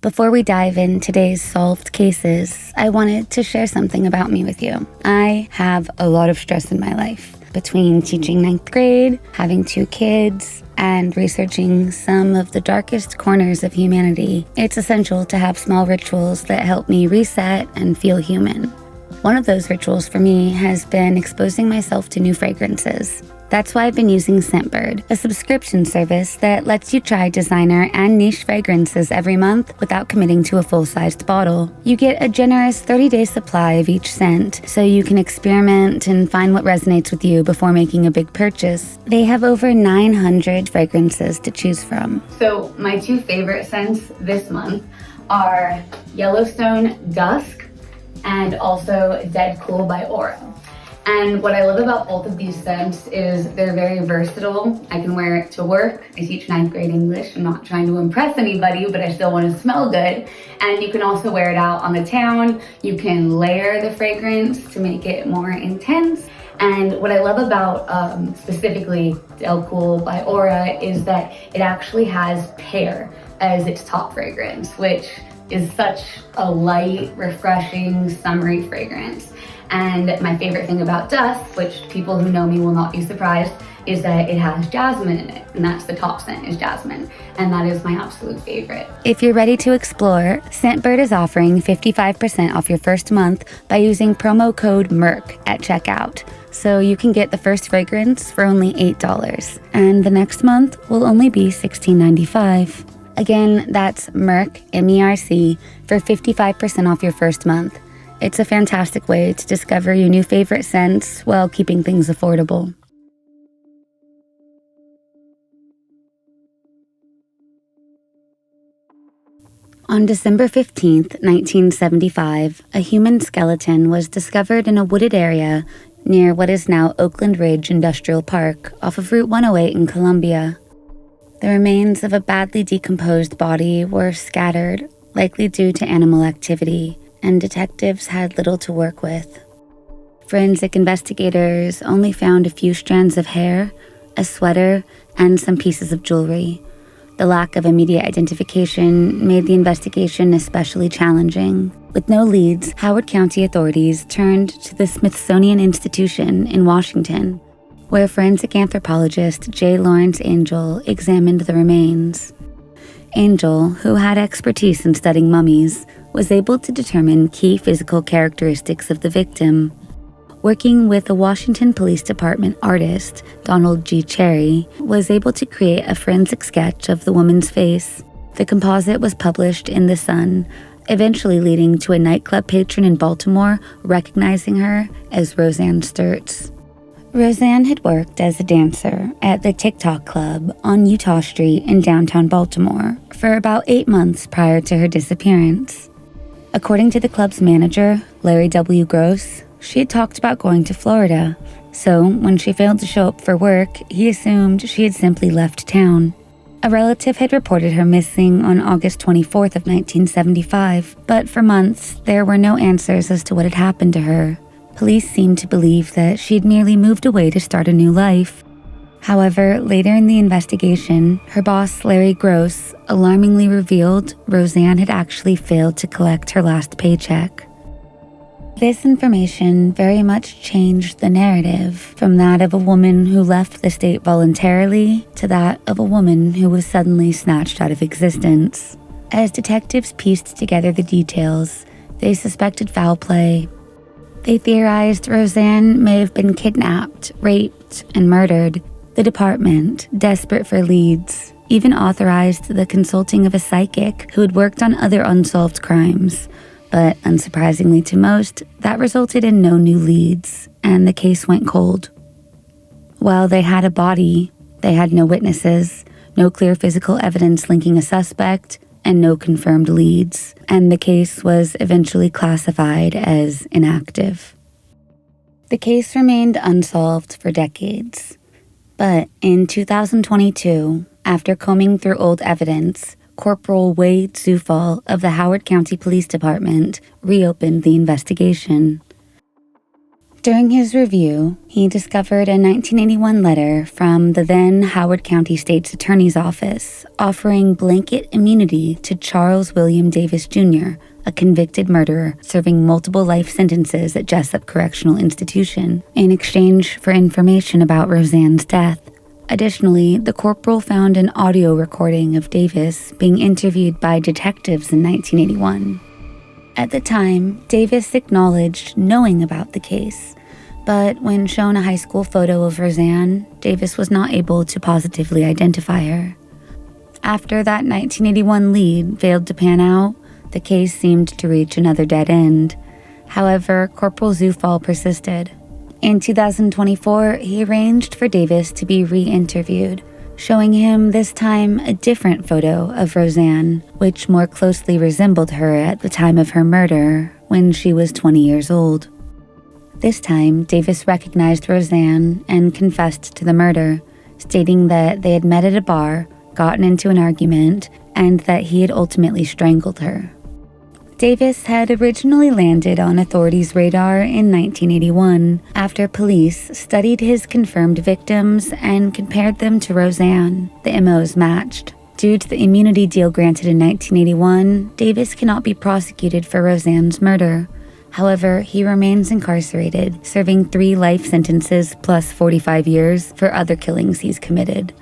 Before we dive in today's solved cases, I wanted to share something about me with you. I have a lot of stress in my life. Between teaching ninth grade, having 2 kids, and researching some of the darkest corners of humanity, it's essential to have small rituals that help me reset and feel human. One of those rituals for me has been exposing myself to new fragrances. That's why I've been using Scentbird, a subscription service that lets you try designer and niche fragrances every month without committing to a full-sized bottle. You get a generous 30-day supply of each scent, so you can experiment and find what resonates with you before making a big purchase. They have over 900 fragrances to choose from. So my 2 favorite scents this month are Yellowstone Dusk and also Dead Cool by Aura. And what I love about both of these scents is they're very versatile. I can wear it to work. I teach ninth grade English. I'm not trying to impress anybody, but I still want to smell good. And you can also wear it out on the town. You can layer the fragrance to make it more intense. And what I love about specifically Del Cool by Aura is that it actually has pear as its top fragrance, which is such a light, refreshing, summery fragrance. And my favorite thing about Dusk, which people who know me will not be surprised, is that it has jasmine in it. And that's the top scent, is jasmine. And that is my absolute favorite. If you're ready to explore, Scentbird is offering 55% off your first month by using promo code MERC at checkout. So you can get the first fragrance for only $8. And the next month will only be $16.95. Again, that's Merc, M-E-R-C, for 55% off your first month. It's a fantastic way to discover your new favorite scents while keeping things affordable. On December 15th, 1975, a human skeleton was discovered in a wooded area near what is now Oakland Ridge Industrial Park off of Route 108 in Columbia. The remains of a badly decomposed body were scattered, likely due to animal activity, and detectives had little to work with. Forensic investigators only found a few strands of hair, a sweater, and some pieces of jewelry. The lack of immediate identification made the investigation especially challenging. With no leads, Howard County authorities turned to the Smithsonian Institution in Washington, where forensic anthropologist J. Lawrence Angel examined the remains. Angel, who had expertise in studying mummies, was able to determine key physical characteristics of the victim. Working with a Washington Police Department artist, Donald G. Cherry, was able to create a forensic sketch of the woman's face. The composite was published in The Sun, eventually leading to a nightclub patron in Baltimore recognizing her as Roseanne Sturtz. Roseanne had worked as a dancer at the TikTok Club on Utah Street in downtown Baltimore for about 8 months prior to her disappearance. According to the club's manager, Larry W. Gross, she had talked about going to Florida, so when she failed to show up for work, he assumed she had simply left town. A relative had reported her missing on August 24th of 1975, but for months, there were no answers as to what had happened to her. Police seemed to believe that she'd merely moved away to start a new life. However, later in the investigation, her boss, Larry Gross, alarmingly revealed Roseanne had actually failed to collect her last paycheck. This information very much changed the narrative from that of a woman who left the state voluntarily to that of a woman who was suddenly snatched out of existence. As detectives pieced together the details, they suspected foul play. They theorized Roseanne may have been kidnapped, raped, and murdered. The department, desperate for leads, even authorized the consulting of a psychic who had worked on other unsolved crimes. But unsurprisingly to most, that resulted in no new leads, and the case went cold. While they had a body, they had no witnesses, no clear physical evidence linking a suspect, and no confirmed leads, and the case was eventually classified as inactive. The case remained unsolved for decades. But in 2022, after combing through old evidence, Corporal Wade Zufall of the Howard County Police Department reopened the investigation. During his review, he discovered a 1981 letter from the then Howard County State's Attorney's Office offering blanket immunity to Charles William Davis Jr., a convicted murderer serving multiple life sentences at Jessup Correctional Institution, in exchange for information about Roseanne's death. Additionally, the corporal found an audio recording of Davis being interviewed by detectives in 1981. At the time, Davis acknowledged knowing about the case, but when shown a high school photo of Roseanne, Davis was not able to positively identify her. After that 1981 lead failed to pan out, the case seemed to reach another dead end. However, Corporal Zufall persisted. In 2024, he arranged for Davis to be re-interviewed, showing him this time a different photo of Roseanne, which more closely resembled her at the time of her murder, when she was 20 years old. This time, Davis recognized Roseanne and confessed to the murder, stating that they had met at a bar, gotten into an argument, and that he had ultimately strangled her. Davis had originally landed on authorities' radar in 1981 after police studied his confirmed victims and compared them to Roseanne. The MOs matched. Due to the immunity deal granted in 1981, Davis cannot be prosecuted for Roseanne's murder. However, he remains incarcerated, serving 3 life sentences plus 45 years for other killings he's committed.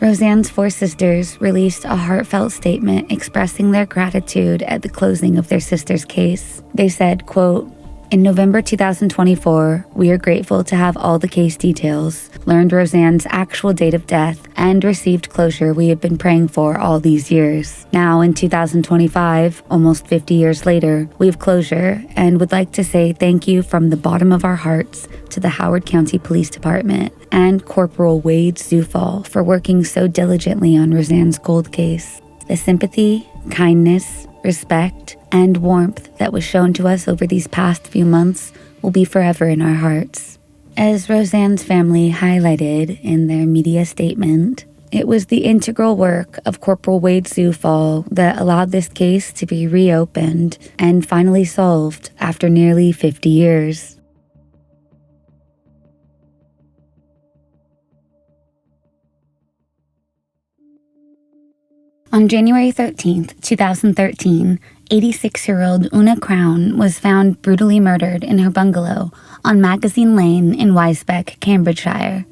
Roseanne's 4 sisters released a heartfelt statement expressing their gratitude at the closing of their sister's case. They said, quote, "In November 2024, we are grateful to have all the case details, learned Roseanne's actual date of death, and received closure we have been praying for all these years. Now, in 2025, almost 50 years later, we have closure and would like to say thank you from the bottom of our hearts to the Howard County Police Department and Corporal Wade Zufall for working so diligently on Roseanne's cold case. The sympathy, kindness, respect, and warmth that was shown to us over these past few months will be forever in our hearts." As Roseanne's family highlighted in their media statement, it was the integral work of Corporal Wade Zufall that allowed this case to be reopened and finally solved after nearly 50 years. On January 13, 2013, 86-year-old Una Crown was found brutally murdered in her bungalow on Magazine Lane in Wisebeck, Cambridgeshire.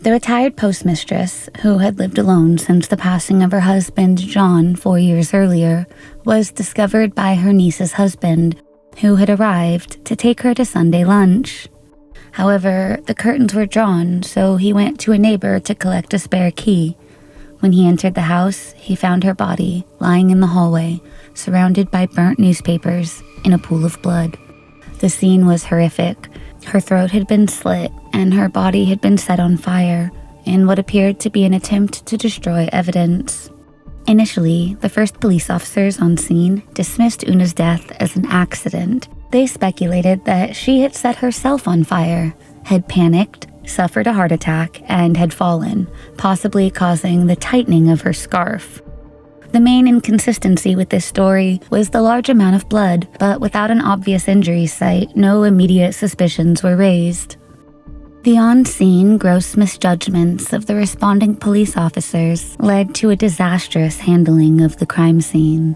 The retired postmistress, who had lived alone since the passing of her husband, John, 4 years earlier, was discovered by her niece's husband, who had arrived to take her to Sunday lunch. However, the curtains were drawn, so he went to a neighbor to collect a spare key. When he entered the house, he found her body lying in the hallway, surrounded by burnt newspapers in a pool of blood. The scene was horrific. Her throat had been slit, and her body had been set on fire in what appeared to be an attempt to destroy evidence. Initially, the first police officers on scene dismissed Una's death as an accident. They speculated that she had set herself on fire, had panicked, suffered a heart attack, and had fallen, possibly causing the tightening of her scarf. The main inconsistency with this story was the large amount of blood, but without an obvious injury site, no immediate suspicions were raised. The on-scene gross misjudgments of the responding police officers led to a disastrous handling of the crime scene.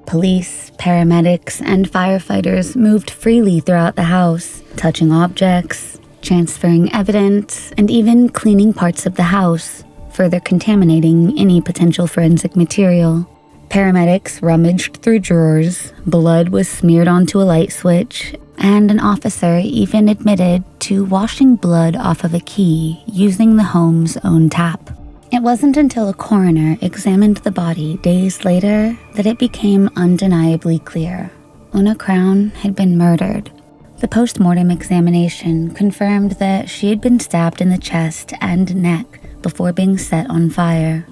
Police, paramedics, and firefighters moved freely throughout the house, touching objects, transferring evidence, and even cleaning parts of the house, further contaminating any potential forensic material. Paramedics rummaged through drawers, blood was smeared onto a light switch, and an officer even admitted to washing blood off of a key using the home's own tap. It wasn't until a coroner examined the body days later that it became undeniably clear. Una Crown had been murdered. The post-mortem examination confirmed that she had been stabbed in the chest and neck before being set on fire.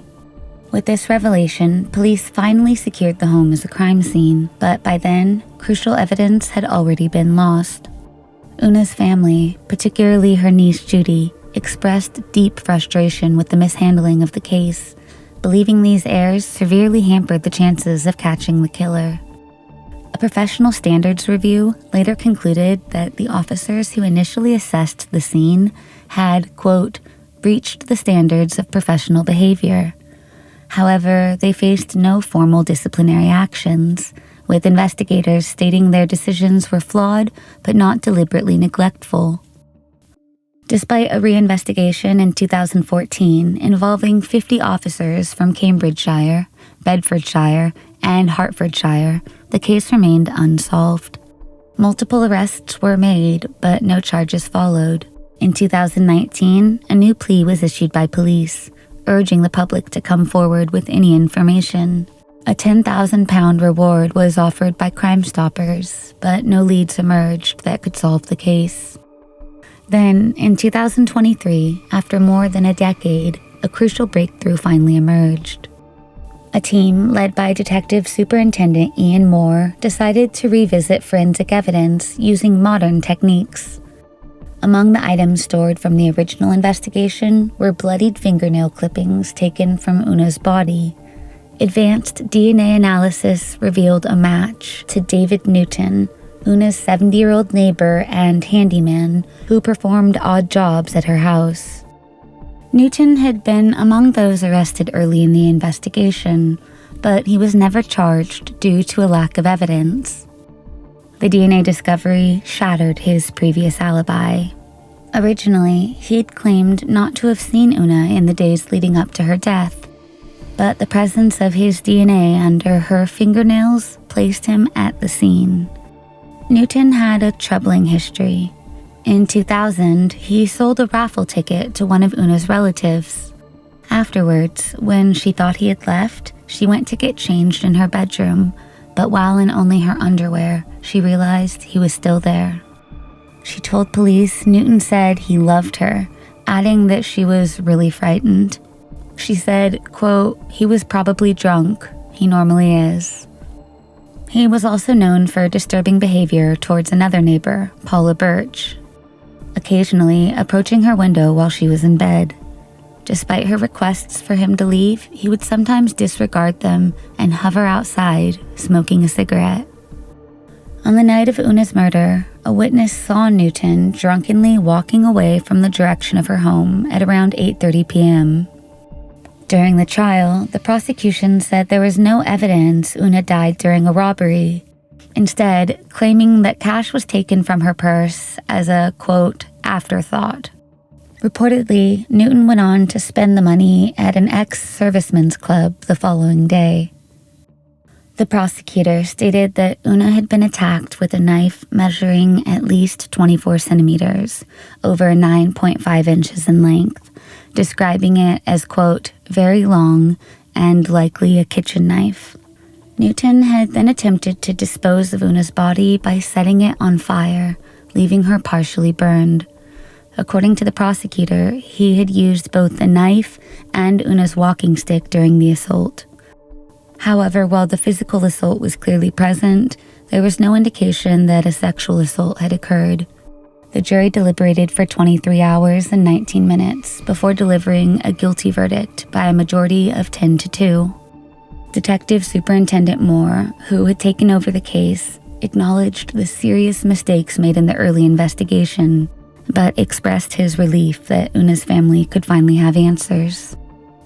With this revelation, police finally secured the home as a crime scene, but by then, crucial evidence had already been lost. Una's family, particularly her niece Judy, expressed deep frustration with the mishandling of the case, believing these errors severely hampered the chances of catching the killer. A professional standards review later concluded that the officers who initially assessed the scene had, quote, breached the standards of professional behavior. However, they faced no formal disciplinary actions, with investigators stating their decisions were flawed but not deliberately neglectful. Despite a reinvestigation in 2014 involving 50 officers from Cambridgeshire, Bedfordshire, and Hertfordshire, the case remained unsolved. Multiple arrests were made, but no charges followed. In 2019, a new plea was issued by police, urging the public to come forward with any information. A £10,000 reward was offered by Crime Stoppers, but no leads emerged that could solve the case. Then, in 2023, after more than a decade, a crucial breakthrough finally emerged. A team led by Detective Superintendent Ian Moore decided to revisit forensic evidence using modern techniques. Among the items stored from the original investigation were bloodied fingernail clippings taken from Una's body. Advanced DNA analysis revealed a match to David Newton, Una's 70-year-old neighbor and handyman who performed odd jobs at her house. Newton had been among those arrested early in the investigation, but he was never charged due to a lack of evidence. The DNA discovery shattered his previous alibi. Originally, he'd claimed not to have seen Una in the days leading up to her death, but the presence of his DNA under her fingernails placed him at the scene. Newton had a troubling history. In 2000, he sold a raffle ticket to one of Una's relatives. Afterwards, when she thought he had left, she went to get changed in her bedroom, but while in only her underwear, she realized he was still there. She told police Newton said he loved her, adding that she was really frightened. She said, quote, he was probably drunk. He normally is. He was also known for disturbing behavior towards another neighbor, Paula Birch, occasionally approaching her window while she was in bed. Despite her requests for him to leave, he would sometimes disregard them and hover outside, smoking a cigarette. On the night of Una's murder, a witness saw Newton drunkenly walking away from the direction of her home at around 8:30 p.m. During the trial, the prosecution said there was no evidence Una died during a robbery, instead claiming that cash was taken from her purse as a, quote, afterthought. Reportedly, Newton went on to spend the money at an ex-servicemen's club the following day. The prosecutor stated that Una had been attacked with a knife measuring at least 24 centimeters, over 9.5 inches in length, describing it as, quote, very long and likely a kitchen knife. Newton had then attempted to dispose of Una's body by setting it on fire, leaving her partially burned. According to the prosecutor, he had used both the knife and Una's walking stick during the assault. However, while the physical assault was clearly present, there was no indication that a sexual assault had occurred. The jury deliberated for 23 hours and 19 minutes before delivering a guilty verdict by a majority of 10-2. Detective Superintendent Moore, who had taken over the case, acknowledged the serious mistakes made in the early investigation, but expressed his relief that Una's family could finally have answers.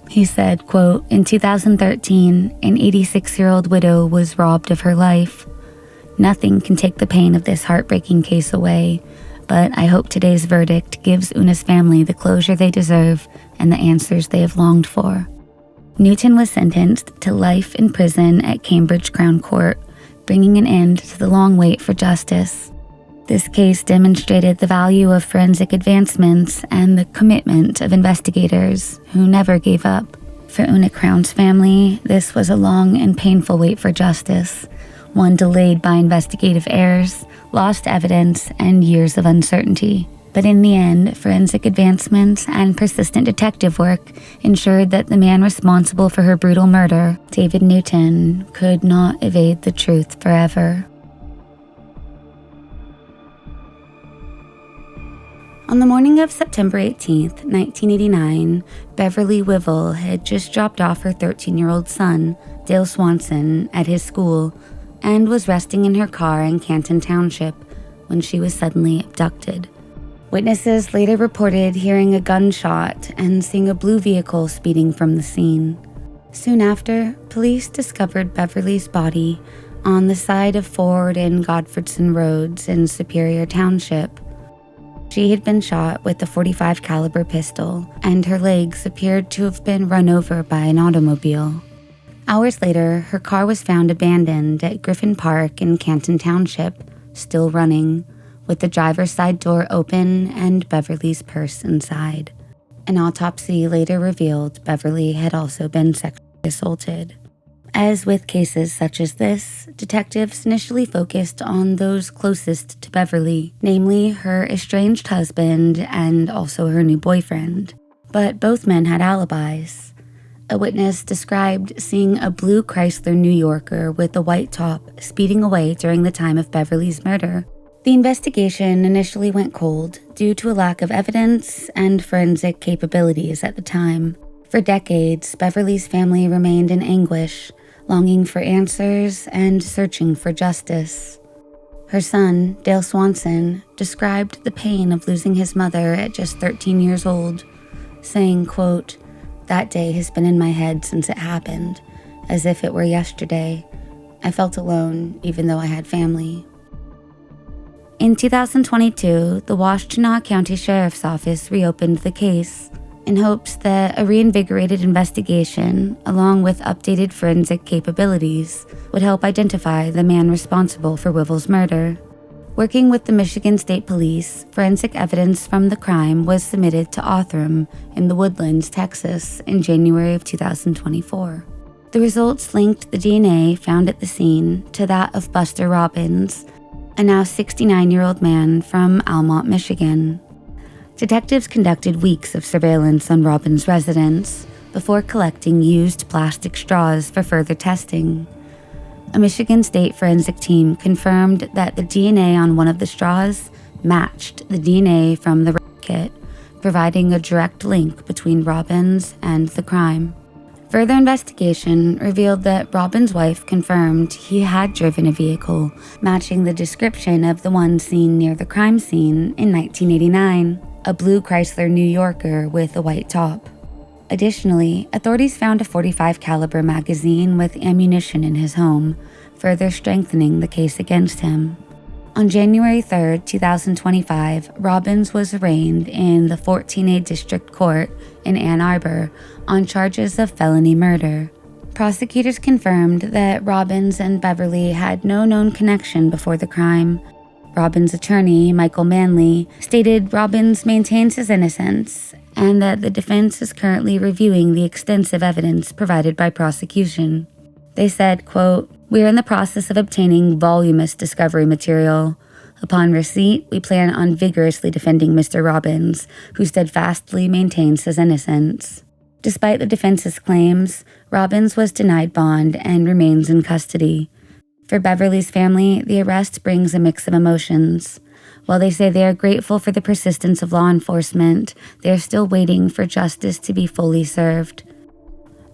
He said, quote, in 2013, an 86-year-old widow was robbed of her life. Nothing can take the pain of this heartbreaking case away, but I hope today's verdict gives Una's family the closure they deserve and the answers they have longed for. Newton was sentenced to life in prison at Cambridge Crown Court, bringing an end to the long wait for justice. This case demonstrated the value of forensic advancements and the commitment of investigators who never gave up. For Una Crown's family, this was a long and painful wait for justice, one delayed by investigative errors, lost evidence, and years of uncertainty. But in the end, forensic advancements and persistent detective work ensured that the man responsible for her brutal murder, David Newton, could not evade the truth forever. On the morning of September 18th, 1989, Beverly Wivel had just dropped off her 13-year-old son, Dale Swanson, at his school, and was resting in her car in Canton Township when she was suddenly abducted. Witnesses later reported hearing a gunshot and seeing a blue vehicle speeding from the scene. Soon after, police discovered Beverly's body on the side of Ford and Godfredson Roads in Superior Township. She had been shot with a .45 caliber pistol, and her legs appeared to have been run over by an automobile. Hours later, her car was found abandoned at Griffin Park in Canton Township, still running, with the driver's side door open and Beverly's purse inside. An autopsy later revealed Beverly had also been sexually assaulted. As with cases such as this, detectives initially focused on those closest to Beverly, namely her estranged husband and also her new boyfriend. But both men had alibis. A witness described seeing a blue Chrysler New Yorker with a white top speeding away during the time of Beverly's murder. The investigation initially went cold due to a lack of evidence and forensic capabilities at the time. For decades, Beverly's family remained in anguish, longing for answers and searching for justice. Her son, Dale Swanson, described the pain of losing his mother at just 13 years old, saying, quote, "That day has been in my head since it happened, as if it were yesterday. I felt alone, even though I had family." In 2022, the Washtenaw County Sheriff's Office reopened the case in hopes that a reinvigorated investigation, along with updated forensic capabilities, would help identify the man responsible for Wivel's murder. Working with the Michigan State Police, forensic evidence from the crime was submitted to Othram in the Woodlands, Texas, in January of 2024. The results linked the DNA found at the scene to that of Buster Robbins, a now 69-year-old man from Almont, Michigan. Detectives conducted weeks of surveillance on Robbins' residence before collecting used plastic straws for further testing. A Michigan State forensic team confirmed that the DNA on one of the straws matched the DNA from the rape kit, providing a direct link between Robbins and the crime. Further investigation revealed that Robbins' wife confirmed he had driven a vehicle matching the description of the one seen near the crime scene in 1989, a blue Chrysler New Yorker with a white top. Additionally, authorities found a .45 caliber magazine with ammunition in his home, further strengthening the case against him. On January 3, 2025, Robbins was arraigned in the 14A District Court in Ann Arbor on charges of felony murder. Prosecutors confirmed that Robbins and Beverly had no known connection before the crime. Robbins' attorney, Michael Manley, stated Robbins maintains his innocence and that the defense is currently reviewing the extensive evidence provided by prosecution. They said, quote, "We are in the process of obtaining voluminous discovery material. Upon receipt, we plan on vigorously defending Mr. Robbins, who steadfastly maintains his innocence." Despite the defense's claims, Robbins was denied bond and remains in custody. For Beverly's family, the arrest brings a mix of emotions. While they say they are grateful for the persistence of law enforcement, they are still waiting for justice to be fully served.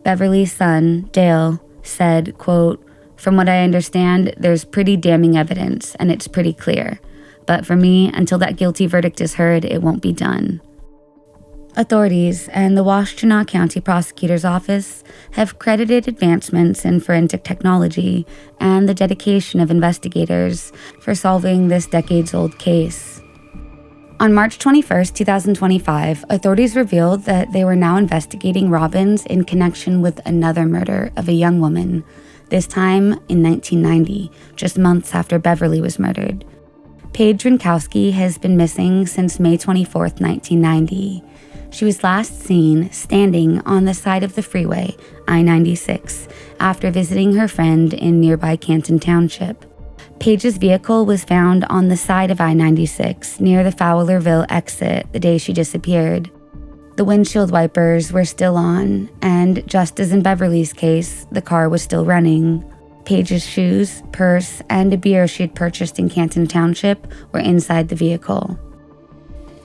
Beverly's son, Dale, said, quote, "From what I understand, there's pretty damning evidence, and it's pretty clear. But for me, until that guilty verdict is heard, it won't be done." Authorities and the Washtenaw County Prosecutor's Office have credited advancements in forensic technology and the dedication of investigators for solving this decades-old case. On March 21, 2025, authorities revealed that they were now investigating Robbins in connection with another murder of a young woman, this time in 1990, just months after Beverly was murdered. Paige Rinkowski has been missing since May 24, 1990. She was last seen standing on the side of the freeway, I-96, after visiting her friend in nearby Canton Township. Paige's vehicle was found on the side of I-96 near the Fowlerville exit the day she disappeared. The windshield wipers were still on, and just as in Beverly's case, the car was still running. Paige's shoes, purse, and a beer she had purchased in Canton Township were inside the vehicle.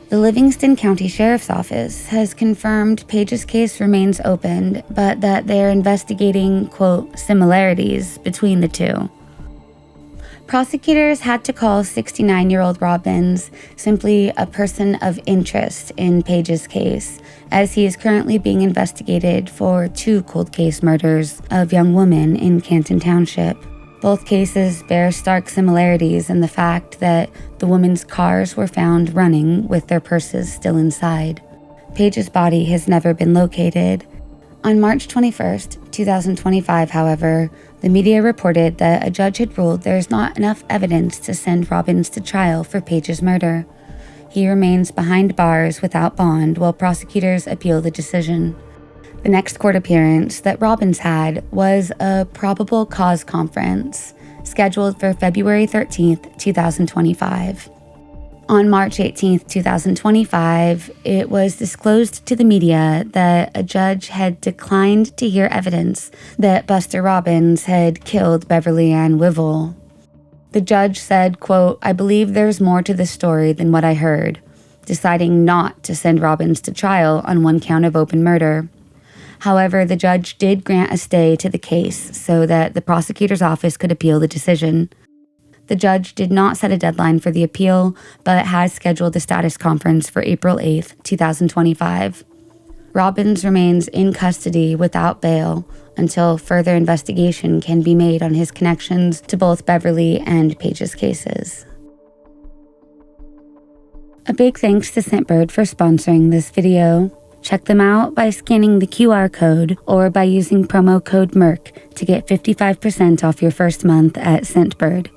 The Livingston County Sheriff's Office has confirmed Paige's case remains open, but that they are investigating, quote, similarities between the two. Prosecutors had to call 69-year-old Robbins simply a person of interest in Page's case, as he is currently being investigated for 2 cold case murders of young women in Canton Township. Both cases bear stark similarities in the fact that the women's cars were found running with their purses still inside. Page's body has never been located. On March 21st, 2025, however, the media reported that a judge had ruled there is not enough evidence to send Robbins to trial for Page's murder. He remains behind bars without bond while prosecutors appeal the decision. The next court appearance that Robbins had was a probable cause conference, scheduled for February 13th, 2025. On March 18, 2025, it was disclosed to the media that a judge had declined to hear evidence that Buster Robbins had killed Beverly Ann Wivel. The judge said, quote, "I believe there's more to this story than what I heard," deciding not to send Robbins to trial on 1 count of open murder. However, the judge did grant a stay to the case so that the prosecutor's office could appeal the decision. The judge did not set a deadline for the appeal, but has scheduled a status conference for April 8th, 2025. Robbins remains in custody without bail until further investigation can be made on his connections to both Beverly and Page's cases. A big thanks to Scentbird for sponsoring this video. Check them out by scanning the QR code or by using promo code MERC to get 55% off your first month at Scentbird.